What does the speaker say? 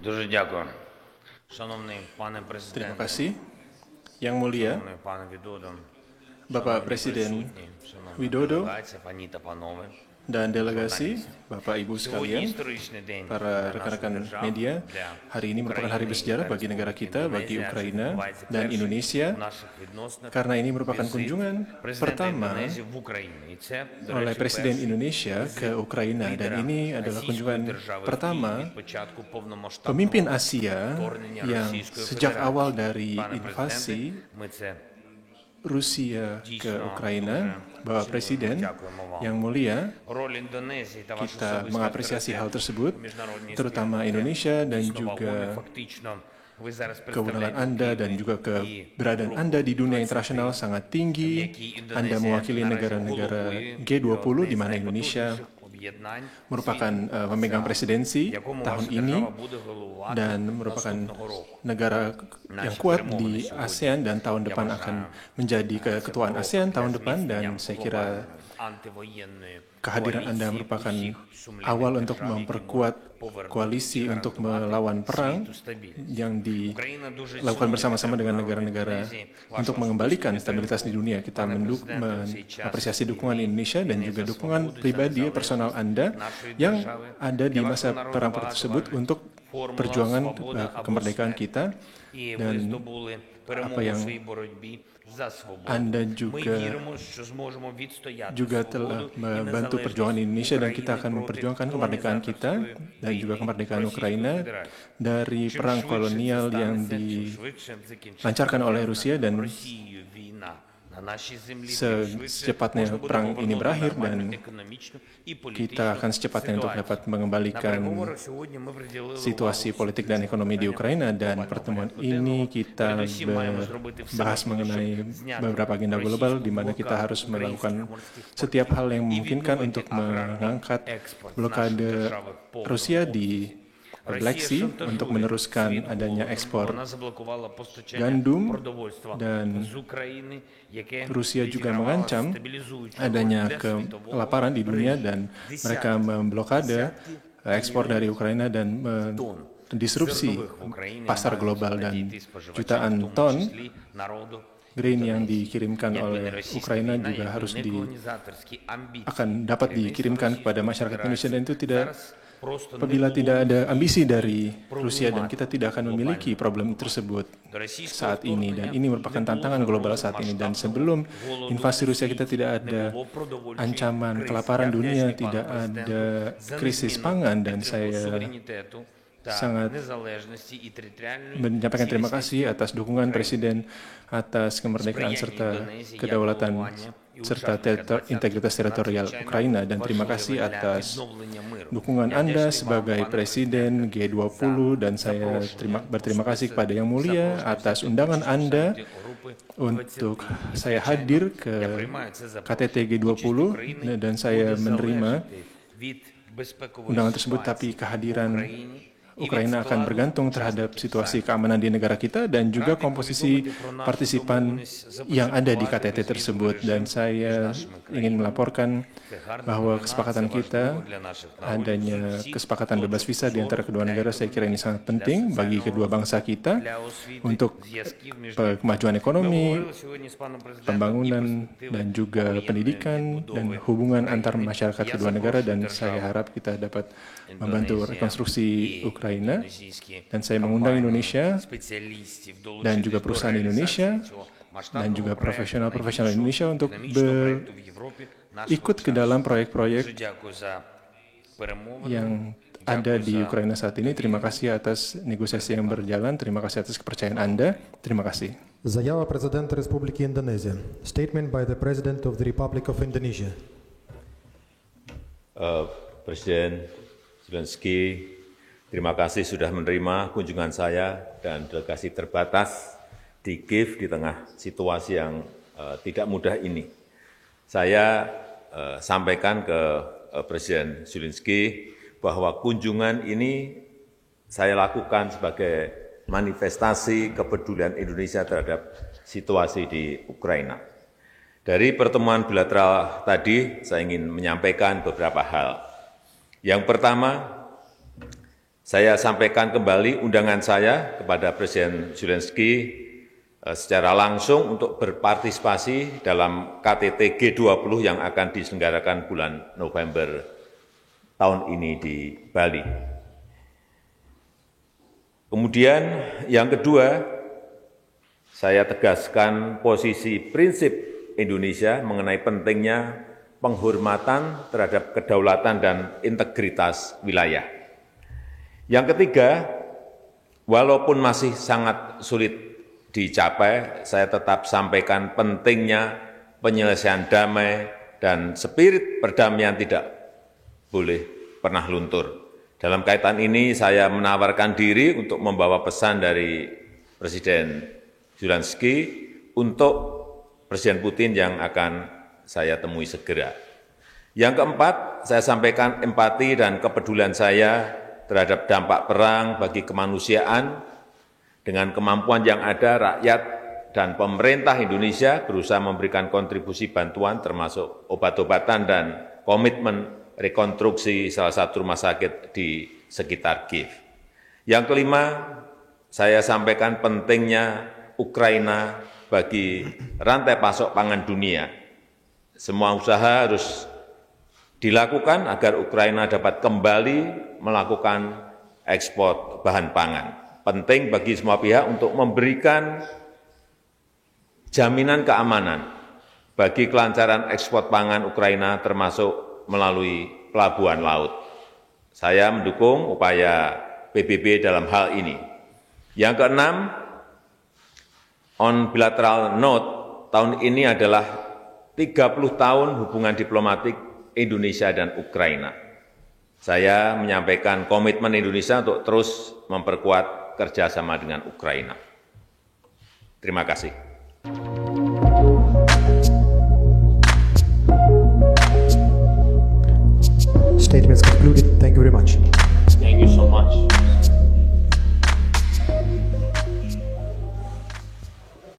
Дуже дякую. Шановний пане Terima президент, kasih. Yang mulia, шановний пане Відодо, Bapak Presiden шановна Widodo делегація, пані та панове. dan delegasi, Bapak Ibu Сьогодні sekalian, історичний день para для нашої rekan-rekan держави, media, для hari ini merupakan hari України bersejarah та bagi negara kita, bagi Індонезії, адже Ukraina відбувається dan перший Indonesia, в наших відносинах karena ini merupakan візит kunjungan президента pertama Індонезії в Україну. І це, до oleh речі, Presiden перший Indonesia ke Ukraina dan лідера ini adalah Російської kunjungan держави pertama від початку повномасштабного pemimpin Asia вторгнення yang Російської sejak Федерації. awal dari Пане invasi президенте, ми це Rusia ke Ukraina, Bapak Presiden yang mulia, роль Індонезії та ваша kita особиста mengapresiasi hal tersebut, в міжнародній terutama спільноті Indonesia dan дійсно вагомі. juga Фактично, ви зараз keundangan представляєте Anda dan juga keberadaan Anda di dunia internasional sangat tinggi. Anda mewakili negara-negara G20 di mana Indonesia merupakan memegang presidensi tahun ini dan merupakan negara yang kuat di ASEAN dan tahun depan akan menjadi keketuaan ASEAN tahun depan, dan saya kira kehadiran Anda merupakan awal untuk memperkuat koalisi untuk melawan perang yang dilakukan bersama-sama dengan negara-negara untuk mengembalikan stabilitas di dunia. Kita mengapresiasi dukungan Indonesia dan juga dukungan pribadi personal Anda yang ada di masa perang tersebut untuk perjuangan kemerdekaan kita, dan apa yang Anda juga telah membantu perjuangan Indonesia, dan kita akan memperjuangkan kemerdekaan kita dan juga kemerdekaan Ukraina dari perang kolonial yang dilancarkan oleh Rusia, dan secepatnya perang ini berakhir dan kita akan secepatnya untuk dapat mengembalikan situasi politik dan ekonomi di Ukraina. Dan pertemuan ini kita bahas mengenai beberapa agenda global di mana kita harus melakukan setiap hal yang memungkinkan untuk mengangkat blokade Rusia di Black Sea untuk meneruskan adanya ekspor gandum, dan Rusia juga mengancam adanya kelaparan di dunia dan mereka memblokade ekspor dari Ukraina dan disrupsi pasar global, dan jutaan ton grain yang dikirimkan oleh Ukraina juga akan dapat dikirimkan kepada masyarakat Indonesia, dan itu apabila tidak ada ambisi dari Rusia, dan kita tidak akan memiliki problem tersebut saat ini, dan ini merupakan tantangan global saat ini. Dan sebelum invasi Rusia kita tidak ada ancaman kelaparan dunia, tidak ada krisis pangan, dan saya sangat menyampaikan terima kasih atas dukungan Presiden atas kemerdekaan serta kedaulatan serta integritas teritorial Ukraina, dan terima kasih atas dukungan Anda sebagai Presiden G20, dan saya berterima kasih kepada Yang Mulia atas undangan Anda untuk saya hadir ke KTT G20, dan saya menerima undangan tersebut, tapi kehadiran Ukraina akan bergantung terhadap situasi keamanan di negara kita dan juga komposisi partisipan yang ada di KTT tersebut. Dan saya ingin melaporkan bahwa kesepakatan kita, adanya kesepakatan bebas visa di antara kedua negara, saya kira ini sangat penting bagi kedua bangsa kita untuk kemajuan ekonomi, pembangunan, dan juga pendidikan dan hubungan antar masyarakat kedua negara. Dan saya harap kita dapat membantu rekonstruksi Ukraina, dan saya mengundang Indonesia dan juga perusahaan Indonesia dan juga profesional-profesional Indonesia untuk ikut ke dalam proyek-proyek yang ada di Ukraina saat ini. Terima kasih atas negosiasi yang berjalan, terima kasih atas kepercayaan Anda, terima kasih. Заява президента Республіки Індонезія. Statement by the President of the Republic of Indonesia. Presiden Zelensky, terima kasih sudah menerima kunjungan saya dan delegasi terbatas di Kiev di tengah situasi yang tidak mudah ini. Saya sampaikan ke Presiden Zelensky bahwa kunjungan ini saya lakukan sebagai manifestasi kepedulian Indonesia terhadap situasi di Ukraina. Dari pertemuan bilateral tadi, saya ingin menyampaikan beberapa hal. Yang pertama, Saya sampaikan kembali undangan saya kepada Presiden Zelensky secara langsung untuk berpartisipasi dalam KTT G20 yang akan diselenggarakan bulan November tahun ini di Bali. Kemudian yang kedua, saya tegaskan posisi prinsip Indonesia mengenai pentingnya penghormatan terhadap kedaulatan dan integritas wilayah. Yang ketiga, walaupun masih sangat sulit dicapai, saya tetap sampaikan pentingnya penyelesaian damai dan spirit perdamaian tidak boleh pernah luntur. Dalam kaitan ini, saya menawarkan diri untuk membawa pesan dari Presiden Zelensky untuk Presiden Putin yang akan saya temui segera. Yang keempat, saya sampaikan empati dan kepedulian saya terhadap dampak perang bagi kemanusiaan. Dengan kemampuan yang ada, rakyat dan pemerintah Indonesia berusaha memberikan kontribusi bantuan termasuk obat-obatan dan komitmen rekonstruksi salah satu rumah sakit di sekitar Kiev. Yang kelima, saya sampaikan pentingnya Ukraina bagi rantai pasok pangan dunia. Semua usaha harus dilakukan agar Ukraina dapat kembali melakukan ekspor bahan pangan. Penting bagi semua pihak untuk memberikan jaminan keamanan bagi kelancaran ekspor pangan Ukraina termasuk melalui pelabuhan laut. Saya mendukung upaya PBB dalam hal ini. Yang keenam, on bilateral note, tahun ini adalah 30 tahun hubungan diplomatik Indonesia dan Ukraina. Saya menyampaikan komitmen Indonesia untuk terus memperkuat kerjasama dengan Ukraina. Terima kasih.